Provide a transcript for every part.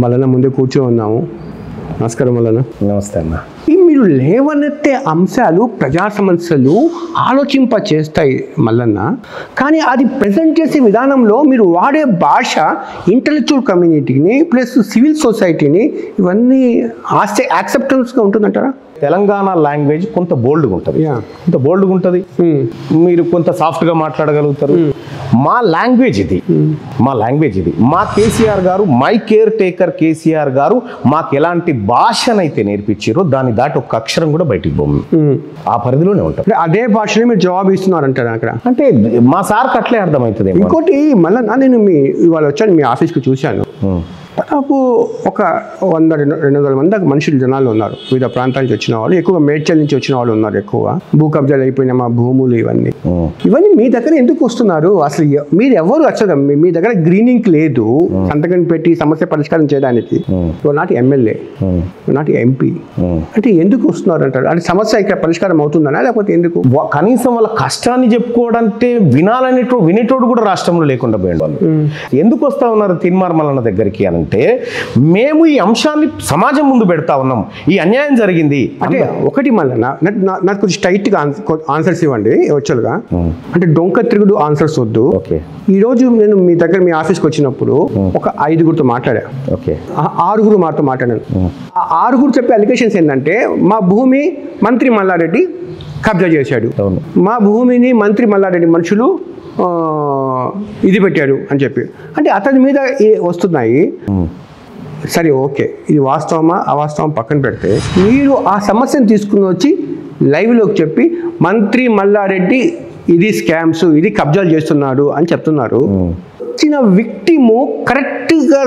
మల్లన్న ముందే కూర్చొని ఉన్నాము. నమస్కారం మల్లన్న. నమస్తే అన్న. మీరు లేవనెత్తే అంశాలు ప్రజా సమస్యలు ఆలోచింప చేస్తాయి మల్లన్న, కానీ అది ప్రజెంట్ చేసే విధానంలో మీరు వాడే భాష ఇంటలెక్చువల్ కమ్యూనిటీని ప్లస్ సివిల్ సొసైటీని ఇవన్నీ యాక్సెప్టెన్స్గా ఉంటుందంటారా? తెలంగాణ లాంగ్వేజ్ కొంత బోల్డ్గా ఉంటుంది, కొంత బోల్డ్గా ఉంటుంది. మీరు కొంత సాఫ్ట్గా మాట్లాడగలుగుతారు. మా లాంగ్వేజ్ ఇది, మా లాంగ్వేజ్ ఇది. మా కేసీఆర్ గారు, మై కేర్ టేకర్ కేసీఆర్ గారు మాకు ఎలాంటి భాషనైతే నేర్పించారో దాన్ని దాటి ఒక అక్షరం కూడా బయటికి పోము, ఆ పరిధిలోనే ఉంటాం. అదే భాషలో మీరు జవాబు ఇస్తున్నారంటారా అక్కడ? అంటే మా సార్కి అట్లే అర్థమవుతుంది. ఇంకోటి మళ్ళీ నేను ఇవాళ వచ్చాను మీ ఆఫీస్కి, చూశాను. దాదాపు ఒక 100-200 మంది దాకా మనుషులు జనాలు ఉన్నారు. వివిధ ప్రాంతాల నుంచి వచ్చిన వాళ్ళు, ఎక్కువగా మేడ్చల్ నుంచి వచ్చిన వాళ్ళు ఉన్నారు. ఎక్కువ భూ కబ్జాలు అయిపోయిన మా భూములు ఇవన్నీ మీ దగ్గర ఎందుకు వస్తున్నారు? అసలు మీరు ఎవరు వచ్చారు? మీ దగ్గర గ్రీనింగ్ లేదు సంతకం పెట్టి సమస్య పరిష్కారం చేయడానికి. నాటి ఎమ్మెల్యే, నాటి ఎంపీ, అంటే ఎందుకు వస్తున్నారు అంటారు? అంటే సమస్య ఇక్కడ పరిష్కారం అవుతుందనా, లేకపోతే ఎందుకు? కనీసం వాళ్ళ కష్టాన్ని చెప్పుకోవడంటే వినేటోడు కూడా రాష్ట్రంలో లేకుండా పోయిన వాళ్ళు ఎందుకు వస్తా ఉన్నారు తీన్మార్ మల్లన్న దగ్గరికి అని అంటే, మేము ఈ అంశాన్ని సమాజం ముందు పెడతా ఉన్నాం. ఈ అన్యాయం జరిగింది అంటే ఒకటి మళ్ళీ నాకు కొంచెం స్ట్రైట్గా ఆన్సర్స్ ఇవ్వండి వచ్చలుగా. అంటే డొంక తిరుగుడు ఆన్సర్స్ వద్దు. ఈ రోజు నేను మీ దగ్గర మీ ఆఫీస్కి వచ్చినప్పుడు ఒక 5గురితో మాట్లాడా, 6 మాతో మాట్లాడాను. ఆ 6 చెప్పే అలిగేషన్స్ ఏంటంటే, మా భూమి మంత్రి మల్లారెడ్డి కబ్జా చేశాడు, మా భూమిని మంత్రి మల్లారెడ్డి మనుషులు ఇది పెట్టాడు అని చెప్పి. అంటే అతని మీద వస్తున్నాయి. సరే, ఓకే, ఇది వాస్తవమా అవాస్తవం పక్కన పెడితే, మీరు ఆ సమస్యను తీసుకుని వచ్చి లైవ్లోకి చెప్పి మంత్రి మల్లారెడ్డి ఇది స్కామ్స్, ఇది కబ్జాలు చేస్తున్నాడు అని చెప్తున్నారు. వచ్చిన విక్టిము కరెక్ట్గా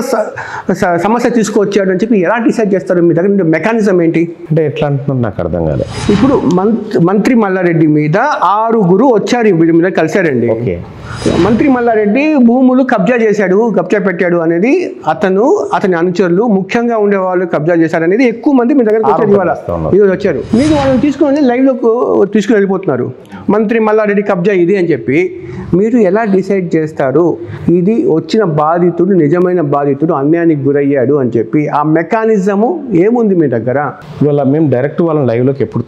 సమస్య తీసుకొచ్చాడు అని చెప్పి ఎలా డిసైడ్ చేస్తారు? మీ దగ్గర మెకానిజం ఏంటి? అంటే ఎట్లా అంటున్నారు నాకు అర్థం కాదు. ఇప్పుడు మంత్రి మల్లారెడ్డి మీద 6 వచ్చారు, వీడి మీద కలిశారండి. మంత్రి మల్లారెడ్డి భూములు కబ్జా చేశాడు, కబ్జా పెట్టాడు అనేది అతని అనుచరులు, ముఖ్యంగా ఉండేవాళ్ళు కబ్జా చేశారు అనేది ఎక్కువ మంది మీ దగ్గరకు వచ్చారు. మీరు వాళ్ళని తీసుకుని లైవ్లోకి తీసుకుని వెళ్ళిపోతున్నారు. మంత్రి మల్లారెడ్డి కబ్జా ఇది అని చెప్పి మీరు ఎలా డిసైడ్ చేస్తారు ఇది వచ్చిన బాధితుడు నిజమైన బాధితుడు అన్యాయానికి గురయ్యాడు అని చెప్పి? ఆ మెకానిజము ఏముంది మీ దగ్గర? ఇవాళ మేము డైరెక్ట్ వాళ్ళని లైవ్లోకి ఎప్పుడు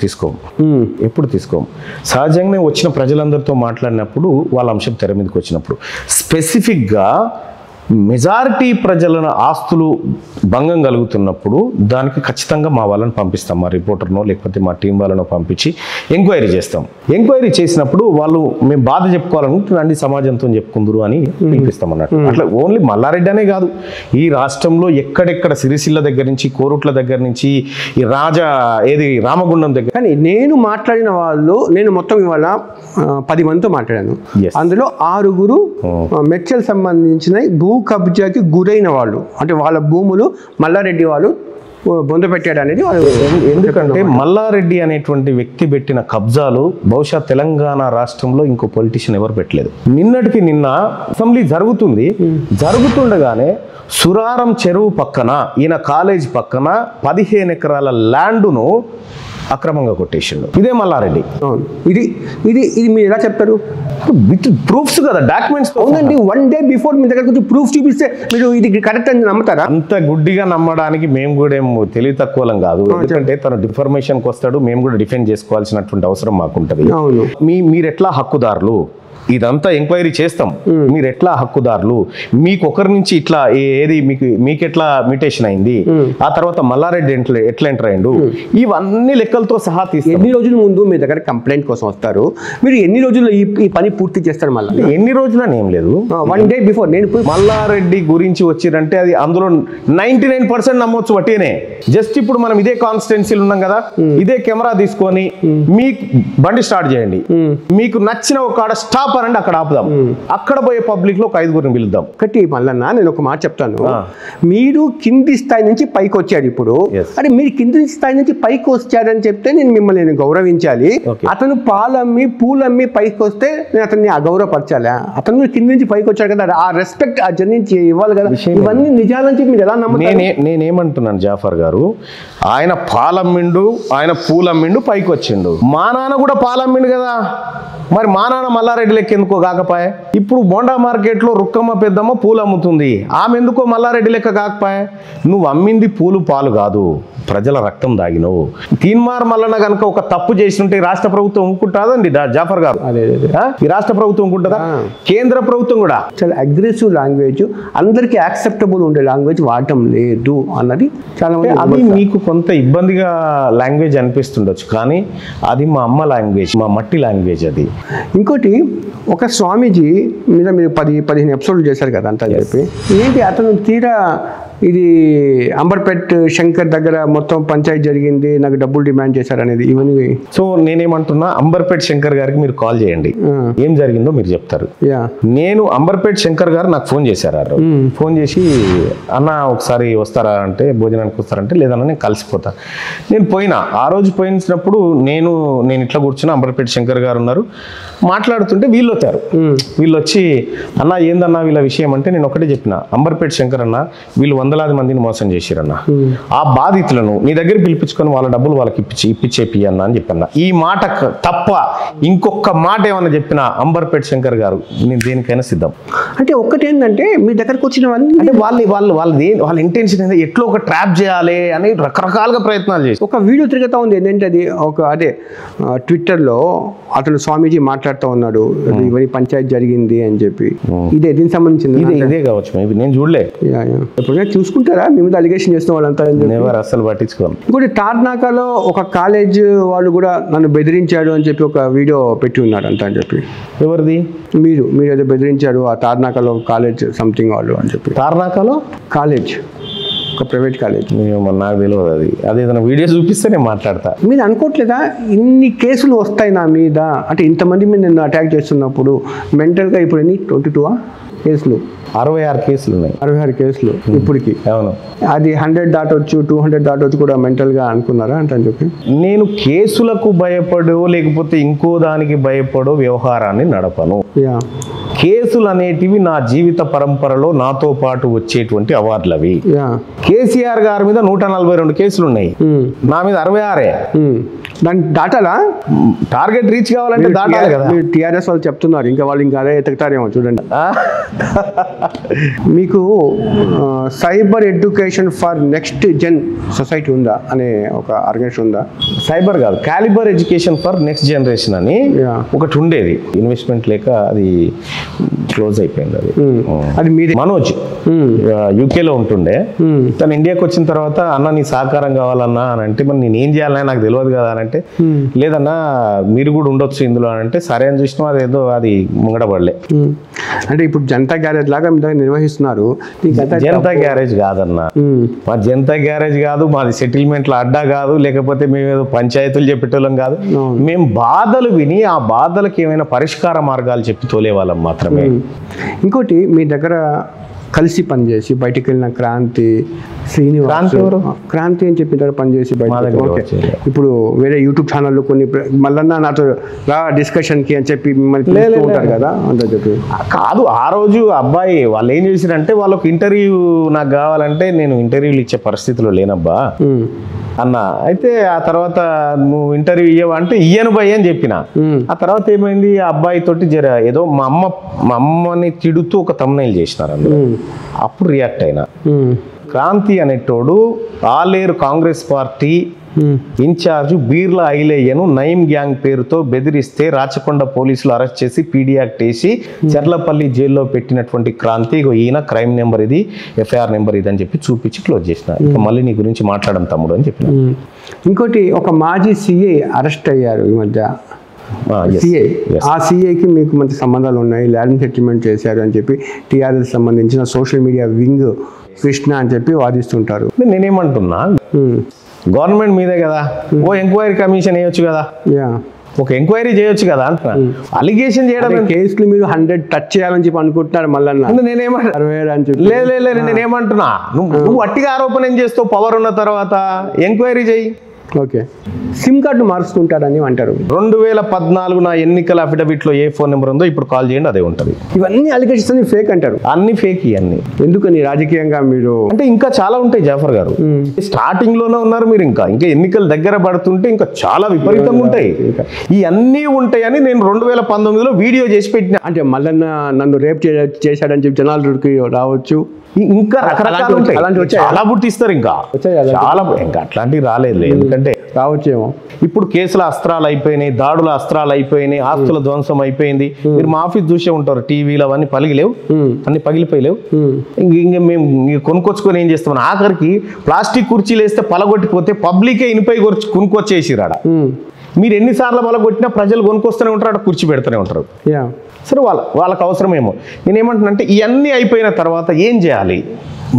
తీసుకోము. సహజంగానే వచ్చిన ప్రజలందరితో మాట్లాడినప్పుడు వాళ్ళ అంశం తెర మీదకి వచ్చినప్పుడు స్పెసిఫిక్గా మెజారిటీ ప్రజల ఆస్తులు భంగం కలుగుతున్నప్పుడు దానికి ఖచ్చితంగా మా వాళ్ళని పంపిస్తాం, మా రిపోర్టర్నో లేకపోతే మా టీం వాళ్ళనో పంపించి ఎంక్వైరీ చేస్తాం. ఎంక్వైరీ చేసినప్పుడు వాళ్ళు మేము బాధ చెప్పుకోవాలనుకుంటే రండి సమాజంతో చెప్పుకుందరు అని పిలిపిస్తాం అన్నట్టు. అట్లా ఓన్లీ మల్లారెడ్డి అనే కాదు, ఈ రాష్ట్రంలో ఎక్కడెక్కడ సిరిసిల్ల దగ్గర నుంచి, కోరుట్ల దగ్గర నుంచి, ఈ రామగుండం దగ్గర. కానీ నేను మాట్లాడిన వాళ్ళు, నేను మొత్తం ఇవాళ 10 మందితో మాట్లాడాను. అందులో 6 మెడ్చల్ సంబంధించిన భూ కబ్జాకి గురైన వాళ్ళు, అంటే వాళ్ళ భూములు మల్లారెడ్డి వాళ్ళు బొంద పెట్టాడు అనేది. ఎందుకంటే మల్లారెడ్డి అనేటువంటి వ్యక్తి పెట్టిన కబ్జాలు బహుశా తెలంగాణ రాష్ట్రంలో ఇంకో పొలిటీషియన్ ఎవరు పెట్టలేదు. నిన్నటికి నిన్న అసెంబ్లీ జరుగుతుండగానే సురారం చెరువు పక్కన, ఈయన కాలేజ్ పక్కన 15 ఎకరాల ల్యాండ్ను అక్రమంగా కొట్టేసిండు. ఇదే మల్లారెడ్డి. ఇది ఇది ఇది మీరు ఎలా చెప్తారు? విత్ ప్రూఫ్స్ కదా, డాక్యుమెంట్స్. అవునండి, 1 day బిఫోర్ మీ దగ్గర ప్రూఫ్ చూపిస్తే మీరు ఇది కరెక్ట్ అని నమ్ముతారా? అంత గుడ్డిగా నమ్మడానికి మేము కూడా ఏం తెలివి తక్కువలం కాదు. ఎందుకంటే తను డిఫర్మేషన్కి వస్తాడు, మేము కూడా డిఫెండ్ చేసుకోవాల్సినటువంటి అవసరం మాకుంటది. మీరు ఎట్లా హక్కుదారులు, ఇదంతా ఎంక్వైరీ చేస్తాం, మీరు ఎట్లా హక్కుదారులు, మీకు ఒకరి నుంచి ఇట్లా ఏది మీకు ఎట్లా మ్యూటేషన్ అయింది, ఆ తర్వాత మల్లారెడ్డి ఎట్లా ఎంటర్ అయ్యిండు, ఇవన్నీ లెక్కలతో సహా తీసి ఎన్ని రోజుల ముందు మీ దగ్గర కంప్లైంట్ కోసం వస్తారు, మీరు ఎన్ని రోజుల్లో ఈ పని పూర్తి చేస్తారు? మళ్ళీ ఎన్ని రోజులని ఏం లేదు, 1 day బిఫోర్. నేను మల్లారెడ్డి గురించి వచ్చిరంటే అది అందులో 99% నమ్మొచ్చు వట్టినే. జస్ట్ ఇప్పుడు మనం ఇదే కాన్స్టిట్యున్సీలు ఉన్నాం కదా, ఇదే కెమెరా తీసుకొని మీకు బండి స్టార్ట్ చేయండి, మీకు నచ్చిన ఒక స్టాప్ అనండి, అక్కడ ఆపుదాం, అక్కడ పోయే పబ్లిక్ లో 5 పిలుద్దాం. ఒకటి మల్లన్న, నేను ఒక మాట చెప్తాను. మీరు కింది స్థాయి నుంచి పైకి వచ్చాడు. ఇప్పుడు అంటే మీరు కింది స్థాయి నుంచి పైకి వచ్చాడని చెప్తే నేను గౌరవించాలి. అతను పాలమ్మి పూలమ్మి పైకి వస్తే నేను అతన్ని అగౌరవపరచాలా? అతను కింది నుంచి పైకి వచ్చాడు కదా, ఆ రెస్పెక్ట్ ఆ జర్నీ ఇవ్వాలి కదా. ఇవన్నీ నిజాలని చెప్పి మీరు ఎలా నమ్ముతారు? నేనేమంటున్నాను జాఫర్ గారు, ఆయన పాలమ్మిండు, ఆయన పూలమ్మిండు, పైకి వచ్చిండు. మా నాన్న కూడా పాలమ్మిండు కదా, మరి మా నాన్న మల్లారెడ్డి లెక్క ఎందుకో కాకపాయే? ఇప్పుడు బోండా మార్కెట్లో రుక్కమ్మ పెద్దమ్మ పూలు అమ్ముతుంది, ఆమె ఎందుకో మల్లారెడ్డి లెక్క కాకపాయే? నువ్వు అమ్మింది పూలు పాలు కాదు, ప్రజల రక్తం దాగినవు. తీన్మార్ మల్లన్న కనుక ఒక తప్పు చేసినట్టే రాష్ట్ర ప్రభుత్వం ఊరుకుంటుందండి జాఫర్ గారు? ఈ రాష్ట్ర ప్రభుత్వం ఊరుకుంటుందా? కేంద్ర ప్రభుత్వం కూడా చాలా అగ్రెసివ్ లాంగ్వేజ్, అందరికీ యాక్సెప్టబుల్ ఉండే లాంగ్వేజ్ వాడటం లేదు అన్నది చాలా మంది. అది మీకు కొంత ఇబ్బందిగా లాంగ్వేజ్ అనిపిస్తుండొచ్చు, కానీ అది మా అమ్మ లాంగ్వేజ్, మా మట్టి లాంగ్వేజ్ అది. ఇంకోటి, ఒక స్వామీజీ మీద మీరు 10-15 ఎపిసోడ్లు చేశారు కదా అంతా చెప్పి, ఏంటి అతను తీరా ఇది అంబర్పేట్ శంకర్ దగ్గర మొత్తం పంచాయతీ జరిగింది, నాకు డబ్బులు డిమాండ్ చేశారు అనేది ఇవన్నీ. సో నేనేమంటున్నా, అంబర్పేట్ శంకర్ గారికి మీరు కాల్ చేయండి, ఏం జరిగిందో మీరు చెప్తారు. నేను అంబర్పేట్ శంకర్ గారు నాకు ఫోన్ చేశారు. ఫోన్ చేసి అన్న ఒకసారి వస్తారా అంటే, భోజనానికి వస్తారంటే, లేదన్నా నేను కలిసిపోతాను. నేను పోయినా, ఆ రోజు పోయినప్పుడు నేను ఇట్లా కూర్చున్నా, అంబర్పేట్ శంకర్ గారు ఉన్నారు, మాట్లాడుతుంటే వీళ్ళు వచ్చారు. వీళ్ళు వచ్చి అన్న ఏందన్నా వీళ్ళ విషయం అంటే, నేను ఒకటే చెప్పిన, అంబర్పేట్ శంకర్ అన్న వీళ్ళు 100,000 మందిని మోసం చేసిరన్న, ఆ బాధితులను నీ దగ్గర పిలిపించుకొని వాళ్ళ డబ్బులు వాళ్ళకి ఇప్పించేపి అన్న అని చెప్పన్నా. ఈ మాట తప్ప ఇంకొక మాట ఏమన్నా చెప్పినా అంబర్పేట్ శంకర్ గారు నేను దేనికైనా సిద్ధం. అంటే ఒక్కటేంటంటే మీ దగ్గరకు వచ్చిన అంటే వాళ్ళ ఇంటెన్షన్ ఏంటంటే ఎట్లా ఒక ట్రాప్ చేయాలి అని రకరకాలుగా ప్రయత్నాలు చేసి. ఒక వీడియో తిరుగుతూ ఉంది ఏంటంటే, అది అదే ట్విట్టర్లో అతను స్వామీజీ మాట్లాడుతూ ఉన్నాడు, ఇవన్నీ పంచాయతీ జరిగింది అని చెప్పి. దీనికి సంబంధించింది ఇదే కావచ్చు, మేబీ నేను చూడలే. ఎప్పుడైనా చూసుకుంటారా మీ మీద అలిగేషన్ చేసిన వాళ్ళంతా? అసలు పట్టించుకోను. ఇంకోటి, తార్నాకలో ఒక కాలేజ్ వాళ్ళు కూడా నన్ను బెదిరించాడు అని చెప్పి ఒక వీడియో పెట్టి ఉన్నారు అంతా అని చెప్పి. ఎవరిది? మీరు ఏదో బెదిరించాడు ఆ తార్నాకలో కాలేజ్ సంథింగ్ వాళ్ళు అని చెప్పి. తార్నాకలో కాలేజ్, ఒక ప్రైవేట్ కాలేజ్. నాకు తెలియదు అది. ఏదైనా వీడియో చూపిస్తే నేను మాట్లాడతా. మీరు అనుకోవట్లేదా ఇన్ని కేసులు వస్తాయి నా మీద? అంటే ఇంతమంది మీద నన్ను అటాక్ చేస్తున్నప్పుడు మెంటల్గా ఇప్పుడు ఎన్ని 22 కేసులు, 66 కేసులు ఉన్నాయి. 66 కేసులు ఇప్పటికి. అవును, అది 100 దాటొచ్చు, 200 దాటొచ్చు కూడా మెంటల్గా అనుకున్నారా అంటే అని చెప్పి. నేను కేసులకు భయపడో లేకపోతే ఇంకో దానికి భయపడో వ్యవహారాన్ని నడపను. కేసులు అనేటివి నా జీవిత పరంపరలో నాతో పాటు వచ్చేటువంటి అవార్డులు అవి. కేసీఆర్ గారి మీద 142 కేసులు ఉన్నాయి, నా మీద 66. దాన్ని దాటాలా? టార్గెట్ రీచ్ కావాలంటే దాటాలి కదా. టీఆర్ఎస్ వాళ్ళు చెప్తున్నారు, ఇంకా వాళ్ళు ఇంకా అదే ఎత్తుకుతారేమో చూడండి. మీకు cyber education for next gen society ఉందా అనే ఒక ఆర్గనైజేషన్ ఉందా? సైబర్ కాదు, calibre education for next generation అని ఒకటి ఉండేది. ఇన్వెస్ట్మెంట్ లేక అది క్లోజ్ అయిపోయింది. అది మీది. మనోజ్ యూకేలో ఉంటుండే, తను ఇండియాకి వచ్చిన తర్వాత అన్న నీ సహకారం కావాలన్నా అని అంటే, మరి నేను ఏం చేయాలన్నా నాకు తెలియదు కదా అని అంటే, లేదన్నా మీరు కూడా ఉండొచ్చు ఇందులో అని అంటే, సరే అని చూసినా అదేదో అది ముంగడబడలే. అంటే ఇప్పుడు జనతా గ్యారేజ్ లాగా మీ దగ్గర నిర్వహిస్తున్నారు. జనతా గ్యారేజ్ కాదన్నా, మా జనతా గ్యారేజ్ కాదు, మాది సెటిల్మెంట్ల అడ్డా కాదు, లేకపోతే మేము ఏదో పంచాయతీలు చెప్పేటోళ్ళం కాదు. మేము బాధలు విని ఆ బాధలకు ఏమైనా పరిష్కార మార్గాలు చెప్పి తోలేవాళ్ళం మాత్రమే. ఇంకోటి, మీ దగ్గర కలిసి పనిచేసి బయటికి వెళ్ళిన క్రాంతి, శ్రీనివాస్, క్రాంతి అని చెప్పి దగ్గర పనిచేసి బయట, ఇప్పుడు వేరే యూట్యూబ్ ఛానల్లో కొన్ని మళ్ళన్నా నాతో రా డిస్కషన్కి అని చెప్పి మిమ్మల్ని ఉంటారు కదా అంత చెప్పి. కాదు, ఆ రోజు అబ్బాయి వాళ్ళు ఏం చేసిరంటే, వాళ్ళకి ఇంటర్వ్యూ నాకు కావాలంటే నేను ఇంటర్వ్యూలు ఇచ్చే పరిస్థితిలో లేనబ్బా అన్న. అయితే ఆ తర్వాత నువ్వు ఇంటర్వ్యూ ఇయ్యవా అంటే ఇయ్యను భయ్ అని చెప్పిన. ఆ తర్వాత ఏమైంది, ఆ అబ్బాయి తోటి ఏదో మా అమ్మని తిడుతూ ఒక thumbnail చేసినారు అందులో. అప్పుడు రియాక్ట్ అయినా. క్రాంతి అనేటోడు Aler Congress party in-charge Beerla ఐలయ్యను నయీం గ్యాంగ్ పేరుతో బెదిరిస్తే రాచకొండ పోలీసులు అరెస్ట్ చేసి పీడీ యాక్ట్ వేసి చర్లపల్లి జైల్లో పెట్టినటువంటి క్రాంతి, ఈయన క్రైమ్ నెంబర్ ఇది, ఎఫ్ఐఆర్ నెంబర్ ఇది అని చెప్పి చూపించి క్లోజ్ చేసిన. ఇంకా మళ్ళీ నీ గురించి మాట్లాడడం తమ్ముడు అని చెప్పిన. ఇంకోటి, ఒక మాజీ సిఐ అరెస్ట్ అయ్యారు ఈ మధ్య. ఆ సిఐకి మీకు మంచి సంబంధాలు ఉన్నాయి, ల్యాండ్ సెటిల్మెంట్ చేశారు అని చెప్పి టీఆర్ఎస్ సంబంధించిన సోషల్ మీడియా వింగ్ కృష్ణ అని చెప్పి వాదిస్తుంటారు. నేనేమంటున్నా, గవర్నమెంట్ మీదే కదా, ఓ ఎంక్వైరీ కమిషన్ వేయొచ్చు కదా, ఒక ఎంక్వైరీ చేయొచ్చు కదా అంటున్నా. అలిగేషన్ చేయడం, కేసులు మీరు 100 టచ్ చేయాలని చెప్పి అనుకుంటున్నారు మళ్ళీ. లేదు నేనేమంటున్నా, నువ్వు అట్టిగా ఆరోపణ ఏం చేస్తావు? పవర్ ఉన్న తర్వాత ఎంక్వైరీ చేయి. ఓకే, సిమ్ కార్డు మారుస్తుంటారని అంటారు. 2014 నా ఎన్నికల అఫిడవిట్లో ఏ ఫోన్ నెంబర్ ఉందో ఇప్పుడు కాల్ చేయండి, అదే ఉంటుంది. ఇవన్నీ అలిగేషన్స్ అన్ని ఫేక్ అంటారు. అన్ని ఫేక్ ఇవన్నీ. ఎందుకని రాజకీయంగా మీరు అంటే ఇంకా చాలా ఉంటాయి జాఫర్ గారు. స్టార్టింగ్ లోనే ఉన్నారు మీరు, ఇంకా ఎన్నికలు దగ్గర పడుతుంటే ఇంకా చాలా విపరీతంగా ఉంటాయి. ఇవన్నీ ఉంటాయని నేను 2019లో వీడియో చేసి పెట్టిన. అంటే మల్లన్న నన్ను రేప్ చేశాడని చెప్పి జనాలకి రావచ్చు, ఇంకా రకరకాలు ఉంటాయి. చాలా పుట్టిస్తారు, ఇంకా చాలా, ఇంకా అట్లాంటివి రాలేదు. ఎందుకంటే రావచ్చేమో. ఇప్పుడు కేసుల అస్త్రాలు అయిపోయినాయి, దాడుల అస్త్రాలు అయిపోయినాయి, ఆస్తుల ధ్వంసం అయిపోయింది. మీరు మా ఆఫీస్ చూసే ఉంటారు, టీవీలు అవన్నీ పలిగిలేవు, అన్ని పగిలిపోయలేవు. ఇంక మేము కొనుక్కొచ్చుకొని ఏం చేస్తాం, ఆఖరికి ప్లాస్టిక్ కుర్చీలు వేస్తే పలగొట్టిపోతే పబ్లికే ఇనిపై కొనుక్కొచ్చేసిరాడ. మీరు ఎన్నిసార్లు పలగొట్టినా ప్రజలు కొనుక్కొస్తూనే ఉంటారు, అక్కడ కుర్చీ పెడుతూనే ఉంటారు. సరే, వాళ్ళకి అవసరమేమో. నేనేమంటున్నానంటే ఇవన్నీ అయిపోయిన తర్వాత ఏం చేయాలి?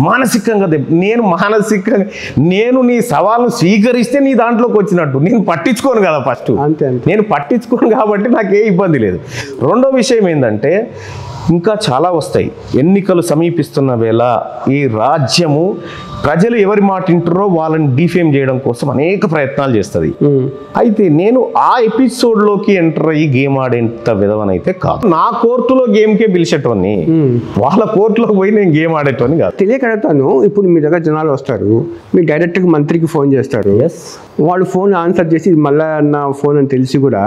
మానసికంగా నేను నీ సవాల్ను స్వీకరిస్తే నీ దాంట్లోకి వచ్చినట్టు. నేను పట్టించుకోను కదా ఫస్ట్, నేను పట్టించుకోను కాబట్టి నాకే ఇబ్బంది లేదు. రెండో విషయం ఏంటంటే ఇంకా చాలా వస్తాయి. ఎన్నికలు సమీపిస్తున్న వేళ ఈ రాజ్యము ప్రజలు ఎవరి మాట వింటారో వాళ్ళని డిఫేమ్ చేయడం కోసం అనేక ప్రయత్నాలు చేస్తుంది. అయితే నేను ఆ ఎపిసోడ్లోకి ఎంటర్ అయ్యి గేమ్ ఆడేంత విధవనైతే కాదు. నా కోర్టులో గేమ్కే పిలిచేటోని, వాళ్ళ కోర్టులోకి పోయి నేను గేమ్ ఆడేటోని కాదు. తెలియక అడుగుతాను. ఇప్పుడు మీ దగ్గర జనాలు వస్తారు, మీరు డైరెక్ట్గా మంత్రికి ఫోన్ చేస్తారు, వాళ్ళు ఫోన్ ఆన్సర్ చేసి మళ్ళా అన్న ఫోన్ అని తెలిసి కూడా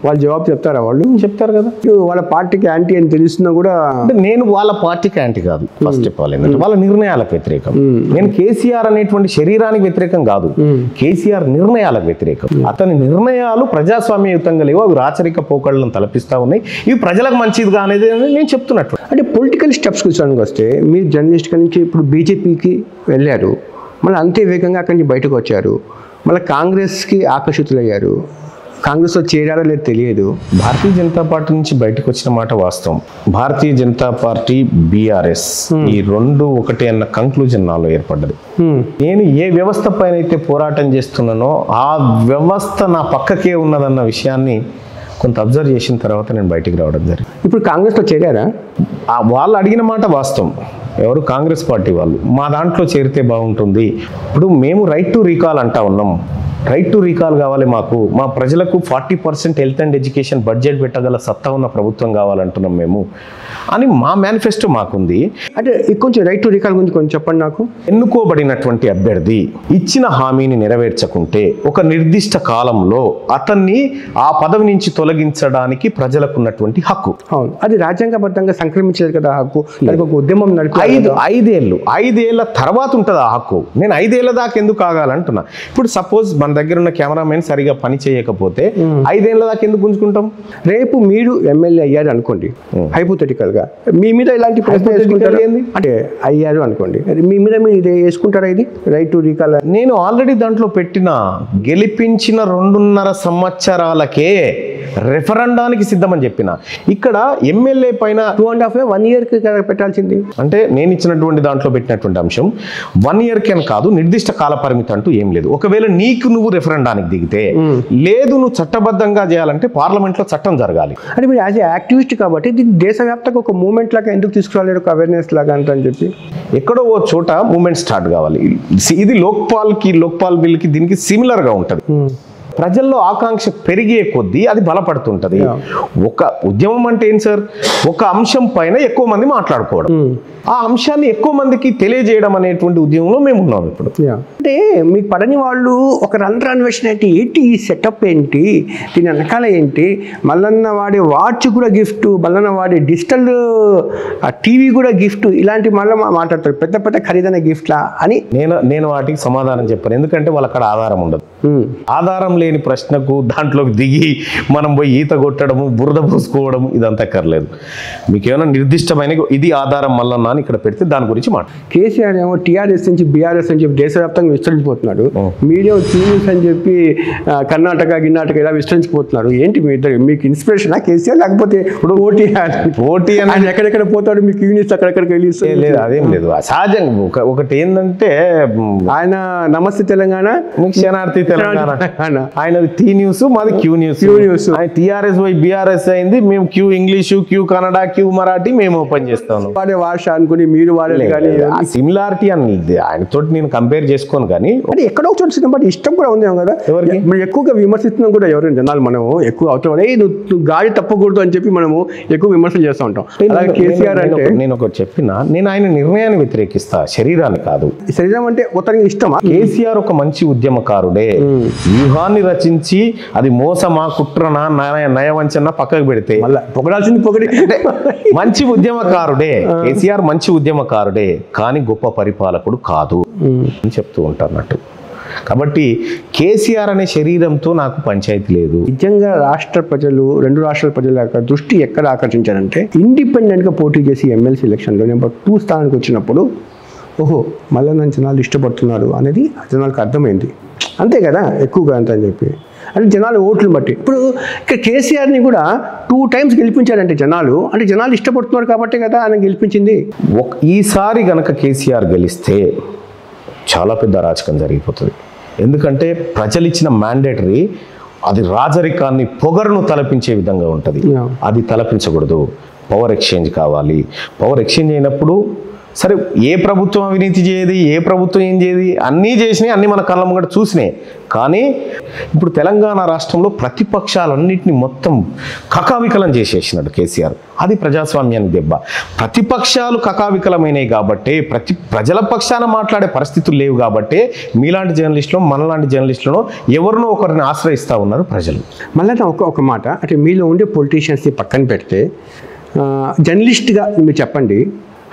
వాళ్ళు జవాబు చెప్తారా? వాళ్ళు చెప్తారు కదా. వాళ్ళ పార్టీకి యాంటీ అని తెలుస్తున్నా కూడా నేను వాళ్ళ పార్టీకి యాంటీ కాదు. ఫస్ట్ చెప్పాలి, ఏంటంటే వాళ్ళ నిర్ణయాలకు వ్యతిరేకం. నేను కేసీఆర్ అనేటువంటి శరీరానికి వ్యతిరేకం కాదు, కేసీఆర్ నిర్ణయాలకు వ్యతిరేకం. అతని నిర్ణయాలు ప్రజాస్వామ్యయుతంగా లేవు, అవి రాచరిక పోకళ్ళను తలపిస్తా ఉన్నాయి, ఇవి ప్రజలకు మంచిదిగా అనేది నేను చెప్తున్నట్టు. అంటే పొలిటికల్ స్టెప్స్ విషయానికి వస్తే మీరు జర్నలిస్ట్ నుంచి ఇప్పుడు బీజేపీకి వెళ్ళారు, మళ్ళీ అంతే వేగంగా అక్కడి నుంచి బయటకు వచ్చారు, మళ్ళీ కాంగ్రెస్కి ఆకర్షితులయ్యారు. కాంగ్రెస్లో చేరారో లేదు తెలియదు. భారతీయ జనతా పార్టీ నుంచి బయటకు వచ్చిన మాట వాస్తవం. భారతీయ జనతా పార్టీ, బీఆర్ఎస్ ఈ రెండు ఒకటే అన్న కంక్లూజన్ నాలో ఏర్పడ్డది. నేను ఏ వ్యవస్థ పైన అయితే పోరాటం చేస్తున్నానో ఆ వ్యవస్థ నా పక్కకే ఉన్నదన్న విషయాన్ని కొంత అబ్జర్వ్ చేసిన తర్వాత నేను బయటికి రావడం జరిగింది. ఇప్పుడు కాంగ్రెస్లో చేరారా? వాళ్ళు అడిగిన మాట వాస్తవం. ఎవరు? కాంగ్రెస్ పార్టీ వాళ్ళు. మా దాంట్లో చేరితే బాగుంటుంది. ఇప్పుడు మేము రైట్ టు రీకాల్ అంటా ఉన్నాం. రైట్ టు రీకాల్ కావాలి మాకు. మా ప్రజలకు 40% హెల్త్ అండ్ ఎడ్యుకేషన్ బడ్జెట్ పెట్టగల సత్తా ఉన్న ప్రభుత్వం కావాలంటున్నాం మేము అని మా మేనిఫెస్టో మాకుంది. అంటే కొంచెం రైట్ టు రీకాల్ గురించి కొంచెం చెప్పండి నాకు. ఎన్నుకోబడినటువంటి అభ్యర్థి ఇచ్చిన హామీని నెరవేర్చకుంటే ఒక నిర్దిష్ట కాలంలో అతన్ని ఆ పదవి నుంచి తొలగించడానికి ప్రజలకు ఉన్నటువంటి హక్కు. అవును, అది రాజ్యాంగబద్ధంగా సంక్రమించలేదు కదా హక్కు. ఒక ఉద్యమం నడిపి 5 ఏళ్ళ తర్వాత ఉంటుంది ఆ హక్కు. నేను 5 ఏళ్ళ దాకా ఎందుకు ఆగాలంటున్నా. ఇప్పుడు సపోజ్ మన దగ్గర ఉన్న కెమెరామెన్ సరిగా పని చేయకపోతే 5 ఏళ్ళ దాకా ఎందుకు గుంజుకుంటాం? రేపు మీరు ఎమ్మెల్యే అయ్యారు అనుకోండి, హైపోథెటికల్ గా మీ మీద ఇలాంటి ప్రశ్న వేసుకుంటారు అంటే అయ్యారు అనుకోండి, మీ మీద మీరు ఇది వేసుకుంటారా? ఇది రైట్ టు రీకాల్ నేను ఆల్రెడీ దాంట్లో పెట్టిన గెలిపించిన 2.5 సంవత్సరాలకే రెఫరెండానికి సిద్ధమని చెప్పిన. ఇక్కడ ఎమ్మెల్యే పైన 2.5 year పెట్టాల్సింది. అంటే నేను ఇచ్చినటువంటి దాంట్లో పెట్టినటువంటి అంశం 1 year అని కాదు, నిర్దిష్ట కాల పరిమితి అంటూ ఏం లేదు. ఒకవేళ నీకు నువ్వు రెఫరెండానికి దిగితే లేదు, నువ్వు చట్టబద్ధంగా చేయాలంటే పార్లమెంట్లో చట్టం జరగాలి. అంటే మీరు యాజ్ ఏ యాక్టివిస్ట్ కాబట్టి దీన్ని దేశవ్యాప్తంగా ఒక మూవ్మెంట్ లాగా ఎందుకు తీసుకురాలేరు, ఒక అవేర్నెస్ లాగా అని చెప్పి? ఎక్కడో ఓ చోట మూవ్మెంట్ స్టార్ట్ కావాలి. ఇది లోక్పాల్ బిల్కి దీనికి సిమిలర్గా ఉంటుంది. ప్రజల్లో ఆకాంక్ష పెరిగే కొద్దీ అది బలపడుతుంటది. ఒక ఉద్యమం అంటే ఏం సార్? ఒక అంశం పైన ఎక్కువ మంది మాట్లాడుకోవడం, ఆ అంశాన్ని ఎక్కువ మందికి తెలియజేయడం అనేటువంటి ఉద్యమంలో మేము ఉన్నాం ఇప్పుడు. అంటే మీకు పడని వాళ్ళు ఒక రంధ్రాన్వేషణ ఏంటి, ఈ సెటప్ ఏంటి, దీని వెనకాల ఏంటి, మల్లన్న వాడే వాచ్ కూడా గిఫ్ట్, మల్లన్న వాడే డిజిటల్ టీవీ కూడా గిఫ్ట్, ఇలాంటి మళ్ళీ మాట్లాడతారు పెద్ద పెద్ద ఖరీదైన గిఫ్ట్లా అని. నేను వాటికి సమాధానం చెప్పాను, ఎందుకంటే వాళ్ళ అక్కడ ఆధారం ఉండదు. ఆధారం లేని ప్రశ్నకు దాంట్లోకి దిగి మనం పోయి ఈత కొట్టడము, బురద పూసుకోవడం ఇదంతా కర్లేదు. మీకు ఏమైనా నిర్దిష్టమైన ఇది ఆధారం మల్లన్న అని ఇక్కడ పెడితే దాని గురించి మాట. కేసీఆర్ ఏమో టీఆర్ఎస్ నుంచి బీఆర్ఎస్ అని చెప్పి దేశవ్యాప్తంగా విస్తరించిపోతున్నాడు, మీడియా టీవీస్ అని చెప్పి కర్ణాటక ఇలా విస్తరించిపోతున్నారు. ఏంటి మీ ఇద్దరు, మీకు ఇన్స్పిరేషన్ కేసీఆర్ లేకపోతే ఇప్పుడు ఓటీ అని ఎక్కడెక్కడ పోతాడు, మీకు యూనిట్స్ అక్కడెక్కడికి వెళ్ళి లేదు? అదేం లేదు, సహజంగా ఒకటి ఏంటంటే ఆయన నమస్తే తెలంగాణ, మీకు శనార్థి తెలంగాణ ఆయనది టీ న్యూస్, మాది క్యూ న్యూస్. ఆయన టీఆర్ఎస్ పోయి బీఆర్ఎస్ అయింది, మేము Q English, Q Kannada, Q Marathi మేము ఓపెన్ చేస్తాను. వాడే భాష అనుకుని మీరు వాడేది కానీ సిమిలారిటీ అని ఆయనతో నేను కంపేర్ చేసుకోను, కానీ అంటే ఎక్కడో చోటు సినిమా ఇష్టం కూడా ఉంది కదా. మనం ఎక్కువగా విమర్శిస్తున్నాం కూడా ఎవరైనా జనాలు, మనం ఎక్కువ అవుతాం నువ్వు గాడి తప్పకూడదు అని చెప్పి మనము ఎక్కువ విమర్శలు చేస్తూ ఉంటాం. అలాగే కేసీఆర్ అంటే నేను ఒకటి చెప్పినా, నేను ఆయన నిర్ణయాన్ని వ్యతిరేకిస్తా, శరీరాన్ని కాదు. శరీరం అంటే మొత్తానికి ఇష్టమా? కేసీఆర్ ఒక మంచి ఉద్యమకారుడే, వ్యూహాన్ని రచించి అది మోసమా కుట్రనా నయవంచన పక్కకు పెడితే మళ్ళీ పొగడాల్సింది పొగడి, మంచి ఉద్యమకారుడే కేసీఆర్, మంచి ఉద్యమకారుడే, కానీ గొప్ప పరిపాలకుడు కాదు అని చెప్తూ ఉంటారన్నట్టు. కాబట్టి కేసీఆర్ అనే శరీరంతో నాకు పంచాయతీ లేదు. నిజంగా రాష్ట్ర ప్రజలు, రెండు రాష్ట్రాల ప్రజల యొక్క దృష్టి ఎక్కడ ఆకర్షించారంటే ఇండిపెండెంట్గా పోటీ చేసి ఎమ్మెల్సీ ఎలక్షన్లో నెంబర్ 2 స్థానానికి వచ్చినప్పుడు ఓహో మళ్ళీ నన్ను జనాలు ఇష్టపడుతున్నారు అనేది జనాలకు అర్థమైంది. అంతే కదా, ఎక్కువగా అంత అని చెప్పి అంటే జనాలు ఓట్లు బట్టి. ఇప్పుడు ఇక్కడ కేసీఆర్ని కూడా 2 times గెలిపించారంటే జనాలు, అంటే జనాలు ఇష్టపడుతున్నారు కాబట్టి కదా ఆయన గెలిపించింది. ఈసారి గనక కేసీఆర్ గెలిస్తే చాలా పెద్ద అరాచకం జరిగిపోతుంది. ఎందుకంటే ప్రజలు ఇచ్చిన మ్యాండేటరీ అది రాజరికాన్ని, పొగరును తలపించే విధంగా ఉంటుంది. అది తలపించకూడదు. పవర్ ఎక్స్చేంజ్ కావాలి. పవర్ ఎక్స్చేంజ్ అయినప్పుడు సరే ఏ ప్రభుత్వం అవినీతి చేయదు, ఏ ప్రభుత్వం ఏం చేయదు, అన్నీ చేసినాయి, అన్నీ మన కళ్ళ ముంగట చూసినాయి. కానీ ఇప్పుడు తెలంగాణ రాష్ట్రంలో ప్రతిపక్షాలన్నింటినీ మొత్తం కకావికలం చేసేసినాడు కేసీఆర్. అది ప్రజాస్వామ్యానికి దెబ్బ. ప్రతిపక్షాలు కకావికలమైనవి కాబట్టి, ప్రజల పక్షాన మాట్లాడే పరిస్థితులు లేవు కాబట్టి మీలాంటి జర్నలిస్టులు, మనలాంటి జర్నలిస్టులను ఎవరినో ఒకరిని ఆశ్రయిస్తూ ఉన్నారు ప్రజలు. మళ్ళీ ఒక మాట, అంటే మీలో ఉండే పొలిటీషియన్స్ని పక్కన పెడితే జర్నలిస్ట్గా మీరు చెప్పండి,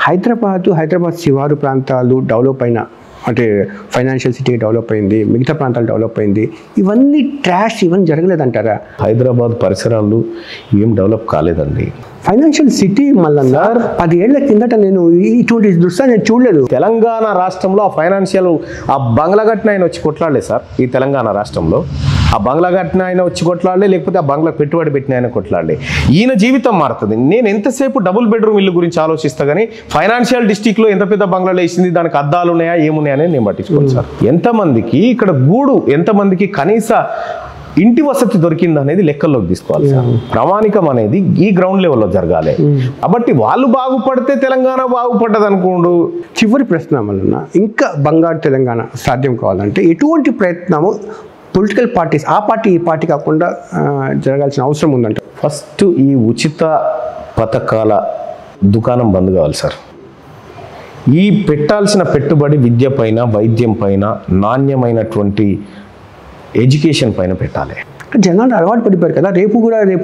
హైదరాబాద్ శివారు ప్రాంతాలు డెవలప్ అయిన, అంటే ఫైనాన్షియల్ సిటీ డెవలప్ అయింది, మిగతా ప్రాంతాలు డెవలప్ అయింది, ఇవన్నీ ట్రాష్ ఇవన్నీ జరగలేదంటారా? హైదరాబాద్ పరిసరాలు ఏం డెవలప్ కాలేదండి. ఫైనాన్షియల్ సిటీ మళ్ళీ 10 ఏళ్ల కిందట నేను ఇటువంటి దృశ్యాన్ని నేను చూడలేదు. తెలంగాణ రాష్ట్రంలో ఆ ఫైనాన్షియల్, ఆ బంగ్లా కట్టిన ఆయన వచ్చి కొట్లాడలే సార్. ఈ తెలంగాణ రాష్ట్రంలో ఆ బంగ్లా కట్టిన ఆయన వచ్చి కొట్లాడలే, లేకపోతే ఆ బంగ్లా పెట్టుబడి పెట్టిన ఆయన కొట్లాడలే. ఈయన జీవితం మారుతుంది. నేను ఎంతసేపు డబుల్ బెడ్రూమ్ ఇల్లు గురించి ఆలోచిస్తా కానీ ఫైనాన్షియల్ డిస్ట్రిక్ట్లో ఎంత పెద్ద బంగ్లాలో వేసింది, దానికి అద్దాలు ఉన్నాయా ఏమున్నాయని నేను పట్టించుకోను సార్. ఎంతమందికి ఇక్కడ గూడు, ఎంతమందికి కనీస ఇంటి వసతి దొరికింది అనేది లెక్కల్లోకి తీసుకోవాలి సార్. ప్రామాణికం అనేది ఈ గ్రౌండ్ లెవెల్లో జరగాలి. కాబట్టి వాళ్ళు బాగుపడితే తెలంగాణ బాగుపడ్డది అనుకోండు. చివరి ప్రశ్న వలన ఇంకా బంగారు తెలంగాణ సాధ్యం కావాలంటే ఎటువంటి ప్రయత్నము పొలిటికల్ పార్టీస్, ఆ పార్టీ ఈ పార్టీ కాకుండా జరగాల్సిన అవసరం ఉందంట? ఫస్ట్ ఈ ఉచిత పథకాల దుకాణం బంద్ కావాలి సార్. ఈ పెట్టాల్సిన పెట్టుబడి విద్య పైన, వైద్యం పైన, నాణ్యమైనటువంటి ఎడ్యుకేషన్ పైన పెట్టాలి. జనాలు అలవాటు పడిపోయారు కదా. రేపు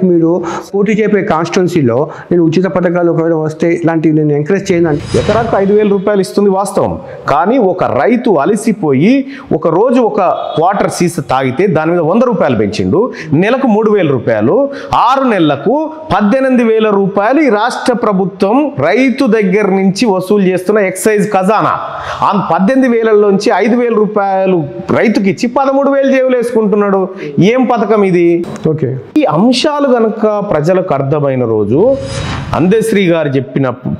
మీరు పోటీ చేపే కాన్స్టిట్యున్సీలో నేను ఉచిత పథకాలు ఒకవేళ వస్తే ఇలాంటివి నేను ఎంకరేజ్ చేయను అంటే, ఎకరాకు 5,000 రూపాయలు ఇస్తుంది వాస్తవం. కానీ ఒక రైతు అలసిపోయి ఒక రోజు ఒక క్వార్టర్ సీస తాగితే దాని మీద 100 రూపాయలు పెంచిండు. నెలకు 3,000 రూపాయలు, 6 నెలలకు 18,000 రూపాయలు ఈ రాష్ట్ర ప్రభుత్వం రైతు దగ్గర నుంచి వసూలు చేస్తున్న ఎక్సైజ్ ఖజానా. ఆ 18,000లోంచి 5,000 రూపాయలు రైతుకి ఇచ్చి 13,000 జేబులు వేసుకుంటున్నాడు. ఏం పథకం ఇది? ఓకే, ఈ అంశాలు గనక ప్రజలకు అర్థమైన రోజు, అందశ్రీ గారు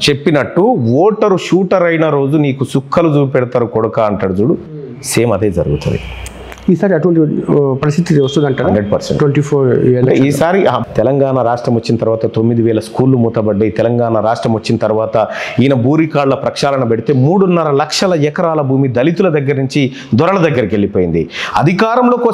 చెప్పినట్టు ఓటరు షూటర్ అయిన రోజు నీకు సుక్కలు చూపెడతారు కొడుక అంటాడు చూడు, సేమ్ అదే జరుగుతుంది. ఈసారి అటువంటి పరిస్థితి వస్తుందంట 100%. 24 ఏళ్ళ ఈసారి తెలంగాణ రాష్ట్రం వచ్చిన తర్వాత 9,000 స్కూళ్ళు మూతబడ్డాయి. తెలంగాణ రాష్ట్రం వచ్చిన తర్వాత ఈయన బూరికాళ్ల ప్రక్షాళన పెడితే 3.5 లక్షల ఎకరాల భూమి దళితుల దగ్గర నుంచి దొరల దగ్గరికి వెళ్ళిపోయింది. అధికారంలోకి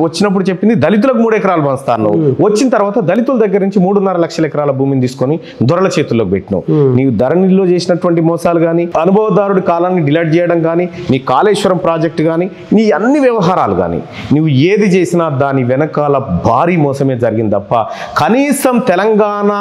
వచ్చినప్పుడు చెప్పింది దళితులకు 3 ఎకరాలు పంచుతాను. వచ్చిన తర్వాత దళితుల దగ్గర నుంచి 3.5 లక్షల ఎకరాల భూమిని తీసుకొని దొరల చేతుల్లోకి పెట్టినావు. నీవు ధరణిలో చేసినటువంటి మోసాలు కానీ, అనుభవదారుడి కాలాన్ని డిలీట్ చేయడం కానీ, నీ కాళేశ్వరం ప్రాజెక్టు కానీ, నీ అన్ని వ్యవహారాలు కానీ, నువ్వు ఏది చేసినా దాని వెనకాల భారీ మోసమే జరిగింది తప్ప కనీసం తెలంగాణ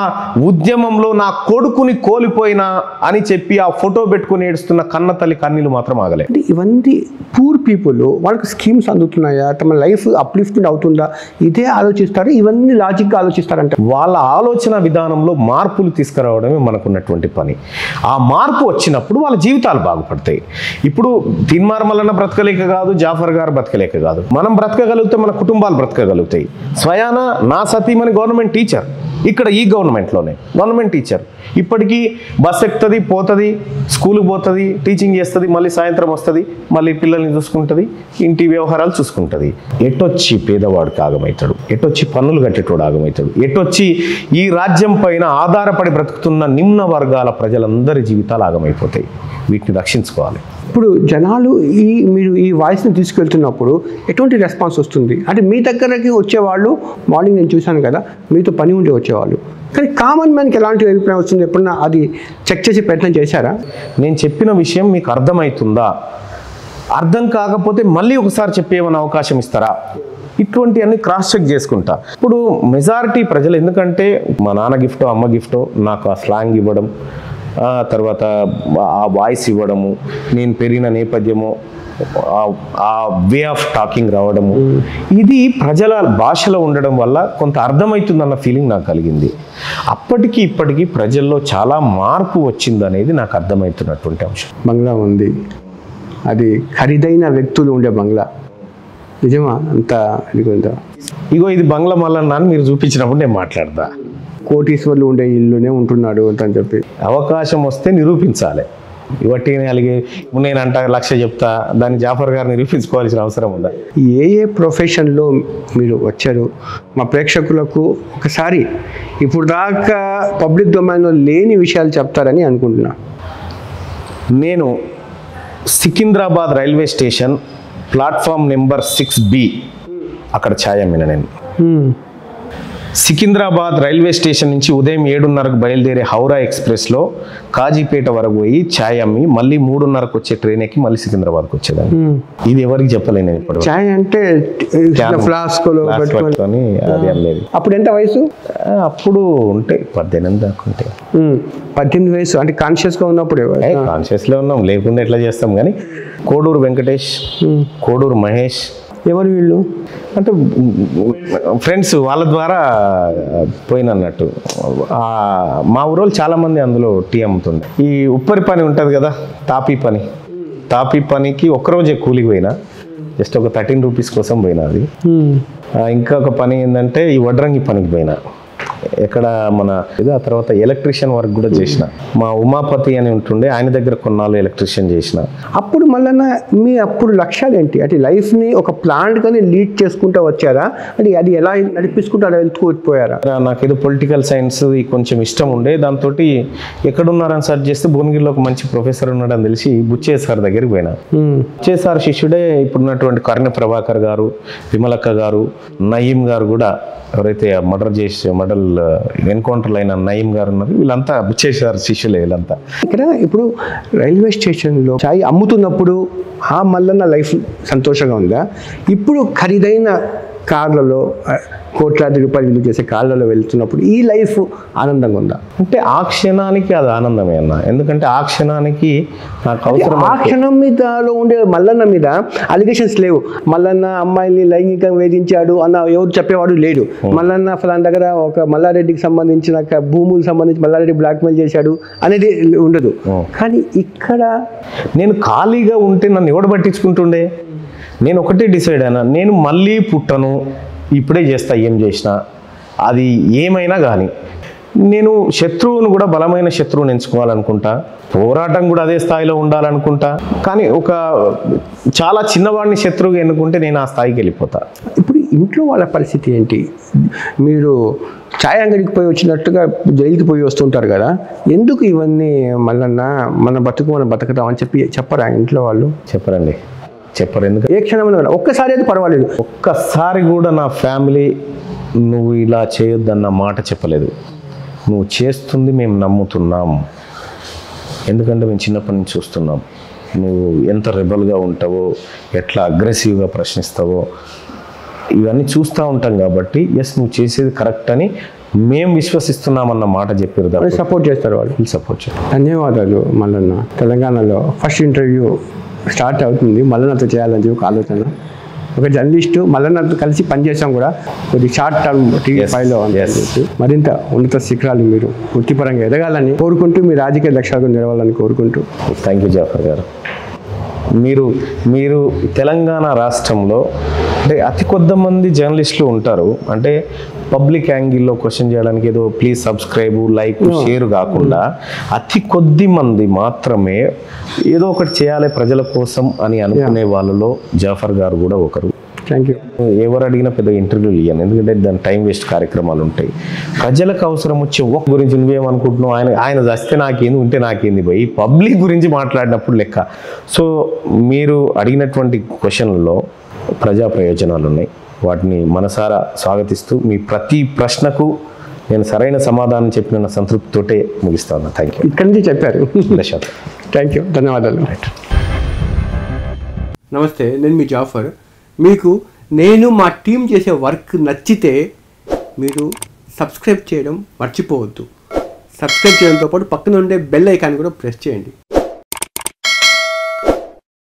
ఉద్యమంలో నా కొడుకుని కోల్పోయినా అని చెప్పి ఆ ఫోటో పెట్టుకుని ఏడుస్తున్న కన్న తల్లి కన్నీళ్ళు మాత్రం ఆగలే. ఇవన్నీ పూర్ పీపుల్, వాళ్ళకి స్కీమ్స్ అందుతున్నాయా, తమ లైఫ్ అప్లిఫ్ట్మెంట్ అవుతుందా, ఇదే ఆలోచిస్తారు. ఇవన్నీ లాజిక్గా ఆలోచిస్తారంట. వాళ్ళ ఆలోచన విధానంలో మార్పులు తీసుకురావడమే మనకున్నటువంటి పని. ఆ మార్పు వచ్చినప్పుడు వాళ్ళ జీవితాలు బాగుపడతాయి. ఇప్పుడు తిన్మార్ మల్లన్న బ్రతకలేక కాదు, జాఫర్ గారు బ్రతకలేక కాదు, మనం బ్రతకగలిగితే మన కుటుంబాలు బ్రతకగలుగుతాయి. స్వయాన నా సతీమణి గవర్నమెంట్ టీచర్, ఇక్కడ ఈ గవర్నమెంట్ టీచర్ ఇప్పటికీ బస్ ఎక్కుతుంది, పోతుంది, స్కూల్కి పోతుంది, టీచింగ్ చేస్తుంది, మళ్ళీ సాయంత్రం వస్తుంది, మళ్ళీ పిల్లల్ని చూసుకుంటుంది, ఇంటి వ్యవహారాలు చూసుకుంటుంది. ఎటొచ్చి పేదవాడికి ఆగమవుతాడు, ఎటొచ్చి పన్నులు కట్టేటోడు ఆగమవుతాడు, ఎటొచ్చి ఈ రాజ్యం పైన ఆధారపడి బ్రతుకుతున్న నిమ్న వర్గాల ప్రజలందరి జీవితాలు ఆగమైపోతాయి. వీటిని రక్షించుకోవాలి. ఇప్పుడు జనాలు మీరు ఈ వాయిస్ని తీసుకెళ్తున్నప్పుడు ఎటువంటి రెస్పాన్స్ వస్తుంది? అంటే మీ దగ్గరకి వచ్చేవాళ్ళు మార్నింగ్ నేను చూశాను కదా, మీతో పని ఉండి వచ్చేవాళ్ళు, కానీ కామన్ మ్యాన్కి ఎలాంటి అభిప్రాయం వస్తుంది? ఎప్పుడన్నా అది చెక్ చేసి ప్రయత్నం చేశారా? నేను చెప్పిన విషయం మీకు అర్థమవుతుందా? అర్థం కాకపోతే మళ్ళీ ఒకసారి చెప్పేమని అవకాశం ఇస్తారా? ఇటువంటివన్నీ క్రాస్ చెక్ చేసుకుంటా. ఇప్పుడు మెజారిటీ ప్రజలు, ఎందుకంటే మా నాన్న గిఫ్టో అమ్మ గిఫ్టో నాకు ఆ స్లాంగ్ ఇవ్వడం, తర్వాత ఆ వాయిస్ ఇవ్వడము, నేను పెరిగిన నేపథ్యము, ఆ వే ఆఫ్ టాకింగ్ రావడము, ఇది ప్రజల భాషలో ఉండడం వల్ల కొంత అర్థమవుతుందన్న ఫీలింగ్ నాకు కలిగింది. అప్పటికి ఇప్పటికీ ప్రజల్లో చాలా మార్పు వచ్చిందనేది నాకు అర్థమవుతున్నటువంటి అంశం. బంగ్లా ఉంది, అది ఖరీదైన వ్యక్తులు ఉండే బంగ్లా, నిజమా? అంత ఇదిగుందా? ఇగో ఇది బంగ్లా మల్లన్న అని మీరు చూపించినప్పుడు నేను మాట్లాడతా. కోటీశ్వర్లు ఉండే ఇల్లునే ఉంటున్నాడు అని చెప్పి అవకాశం వస్తే నిరూపించాలి. ఇవట్టి అలాగే నేనంట 1,00,000 చెప్తా, దాన్ని జాఫర్ గారు నిరూపించుకోవాల్సిన అవసరం ఉందా? ఏ ప్రొఫెషన్లో మీరు వచ్చారు మా ప్రేక్షకులకు ఒకసారి ఇప్పుడు దాకా పబ్లిక్ డొమైన్లో లేని విషయాలు చెప్తారని అనుకుంటున్నా. నేను Secunderabad railway station platform number 6B అక్కడ ఛాయ్ అమ్మిన నేను. సికింద్రాబాద్ రైల్వే స్టేషన్ నుంచి ఉదయం 7:30కు బయలుదేరే హౌరా ఎక్స్ప్రెస్లో కాజీపేట వరకు పోయి ఛాయ్ అమ్మి మళ్ళీ 3:30కు వచ్చే ట్రైన్ ఎక్కి మళ్ళీ సికింద్రాబాద్కి వచ్చేదాన్ని. ఇది ఎవరికి చెప్పలేను నేను ఇప్పుడు. ఛాయ్ అంటే ఫ్లాస్క్లో పెట్టుకొని అది అమ్మేది. అప్పుడు ఎంత వయసు? అప్పుడు ఉంటే 18 దాకా ఉంటే. 18 వయసు అంటే కాన్షియస్గా ఉన్నప్పుడు? కాన్షియస్లో ఉన్నాం, లేకుండా ఎట్లా చేస్తాం. కానీ కోడూరు వెంకటేష్, కోడూరు మహేష్, ఎవరు వీళ్ళు అంటే ఫ్రెండ్స్, వాళ్ళ ద్వారా పోయినన్నట్టు. మా ఊరోళ్ళు చాలామంది అందులో టీ అమ్ముతుండే. ఈ ఉప్పరి పని ఉంటుంది కదా, తాపీ పనికి ఒక్కరోజే కూలికి పోయినా, జస్ట్ ఒక 13 రూపీస్ కోసం పోయినా. అది ఇంకొక పని ఏంటంటే ఈ వడ్రంగి పనికి పోయినా, ఎక్కడ మన ఇది. ఆ తర్వాత ఎలక్ట్రీషియన్ వర్క్ కూడా చేసిన. మా ఉమాపతి అని ఉంటుండే, ఆయన దగ్గర కొన్నాళ్ళు ఎలక్ట్రీషియన్ చేసిన. అప్పుడు మళ్ళీ మీ అప్పుడు లక్ష్యాలు ఏంటి? అంటే లైఫ్ని ఒక ప్లాన్ కానీ లీడ్ చేసుకుంటూ వచ్చారా? అంటే అది ఎలా నడిపించుకుంటూ అలా వెళ్తుకుపోయారా? నాకు ఏదో పొలిటికల్ సైన్స్ కొంచెం ఇష్టం ఉండే. దాంతో ఎక్కడున్నారని సెర్చ్ చేస్తే భువనగిరిలో ఒక మంచి ప్రొఫెసర్ ఉన్నాడని తెలిసి బుచ్చే సార్ దగ్గరికి పోయినా. బుచ్చే సార్ శిష్యుడే ఇప్పుడున్నటువంటి కర్ణ ప్రభాకర్ గారు, విమలక్క గారు, నయీం గారు కూడా, ఎవరైతే మర్డర్ ఎన్కౌంటర్లు అయిన నయీం గారు ఉన్నారు, వీళ్ళంతా బుచ్చేసారు శిష్యులే వీళ్ళంతా. ఇక్కడ ఇప్పుడు రైల్వే స్టేషన్లో చాయ్ అమ్ముతున్నప్పుడు ఆ మల్లన్న లైఫ్ సంతోషంగా ఉందా? ఇప్పుడు ఖరీదైన కార్లలో, కోట్లాది రూపాయలు విలువ చేసే కార్లలో వెళ్తున్నప్పుడు ఈ లైఫ్ ఆనందంగా ఉందా? అంటే ఆ క్షణానికి అది ఆనందమే అన్న. ఎందుకంటే ఆ క్షణానికి నాకు అవసరం. ఆ క్షణం మీదలో ఉండే మల్లన్న మీద అలిగేషన్స్ లేవు. మల్లన్న అమ్మాయిని లైంగికంగా వేధించాడు అన్న ఎవరు చెప్పేవాడు లేడు. మల్లన్న ఫలానా దగ్గర ఒక మల్లారెడ్డికి సంబంధించిన భూములకు సంబంధించి మల్లారెడ్డి బ్లాక్మెయిల్ చేశాడు అనేది ఉండదు. కానీ ఇక్కడ నేను ఖాళీగా ఉంటే నన్ను ఎవడు పట్టించుకుంటుండే? నేను ఒకటే డిసైడ్ అయినా, నేను మళ్ళీ పుట్టను, ఇప్పుడే చేస్తా, ఏం చేసినా అది ఏమైనా కానీ. నేను శత్రువును కూడా బలమైన శత్రువుని ఎంచుకోవాలనుకుంటా, పోరాటం కూడా అదే స్థాయిలో ఉండాలనుకుంటా. కానీ ఒక చాలా చిన్నవాడిని శత్రువుగా ఎన్నుకుంటే నేను ఆ స్థాయికి వెళ్ళిపోతా. ఇప్పుడు ఇంట్లో వాళ్ళ పరిస్థితి ఏంటి? మీరు ఛాయ్ అంగడికి పోయి వచ్చినట్టుగా జైలుకి పోయి వస్తుంటారు కదా, ఎందుకు ఇవన్నీ మల్లన్న మన బతుకుతాం అని చెప్పరా ఇంట్లో వాళ్ళు? చెప్పరండి, చెప్పరు. ఎందుకు? ఏ క్షణం ఒక్కసారి అయితే పర్వాలేదు, ఒక్కసారి కూడా నా ఫ్యామిలీ నువ్వు ఇలా చేయొద్దన్న మాట చెప్పలేదు. నువ్వు చేస్తుంది మేము నమ్ముతున్నాం, ఎందుకంటే మేము చిన్నప్పటి నుంచి చూస్తున్నాం నువ్వు ఎంత రెబల్గా ఉంటావో, ఎట్లా అగ్రెసివ్గా ప్రశ్నిస్తావో, ఇవన్నీ చూస్తూ ఉంటాం కాబట్టి ఎస్ నువ్వు చేసేది కరెక్ట్ అని మేము విశ్వసిస్తున్నామన్న మాట చెప్పారు. సపోర్ట్ చేస్తారు వాళ్ళు, సపోర్ట్ చేస్తారు. ధన్యవాదాలు మల్లన్న. తెలంగాణలో ఫస్ట్ ఇంటర్వ్యూ స్టార్ట్ అవుతుంది, మల్లన్నతో చేయాలని చెప్పి ఒక ఆలోచన. ఒక జర్నలిస్టు మల్లన్నతో కలిసి పనిచేసాం కూడా, కొద్ది షార్ట్ టర్మ్ TV5లో మరింత ఉన్నత శిఖరాలు మీరు వృత్తిపరంగా ఎదగాలని కోరుకుంటూ, మీ రాజకీయ లక్ష్యాలను నిలవాలని కోరుకుంటూ. థ్యాంక్ యూ జాఫర్ గారు. మీరు తెలంగాణ రాష్ట్రంలో అంటే అతి కొద్ది మంది జర్నలిస్టులు ఉంటారు. అంటే పబ్లిక్ యాంగిల్లో క్వశ్చన్ చేయడానికి ఏదో ప్లీజ్ సబ్స్క్రైబ్ లైక్ షేర్ కాకుండా అతి కొద్ది మంది మాత్రమే ఏదో ఒకటి చేయాలి ప్రజల కోసం అని అనుకునే వాళ్ళలో జాఫర్ గారు కూడా ఒకరు. Thank you. ఎవరు అడిగినా పెద్ద ఇంటర్వ్యూలు ఇవ్వను, ఎందుకంటే దాని టైం వేస్ట్ కార్యక్రమాలు ఉంటాయి. ప్రజలకు అవసరం వచ్చే ఒక్క గురించి నువ్వేమనుకుంటున్నావు, ఆయన చస్తే నాకేంది ఉంటే నాకేంది పోయి పబ్లిక్ గురించి మాట్లాడినప్పుడు లెక్క. సో మీరు అడిగినటువంటి క్వశ్చన్లలో ప్రజా ప్రయోజనాలు ఉన్నాయి, వాటిని మనసారా స్వాగతిస్తూ మీ ప్రతి ప్రశ్నకు నేను సరైన సమాధానం చెప్పిన సంతృప్తితోటే ముగిస్తాను. Thank you. ఇక్కడి నుంచి చెప్పారు. థ్యాంక్ యూ, ధన్యవాదాలు. నమస్తే, నేను మీ జాఫర్. మీకు నేను మా టీం చేసే వర్క్ నచ్చితే మీరు సబ్స్క్రైబ్ చేయడం మర్చిపోవద్దు. సబ్స్క్రైబ్ చేయడంతో పాటు పక్కన ఉండే బెల్ ఐకాన్ కూడా ప్రెస్ చేయండి.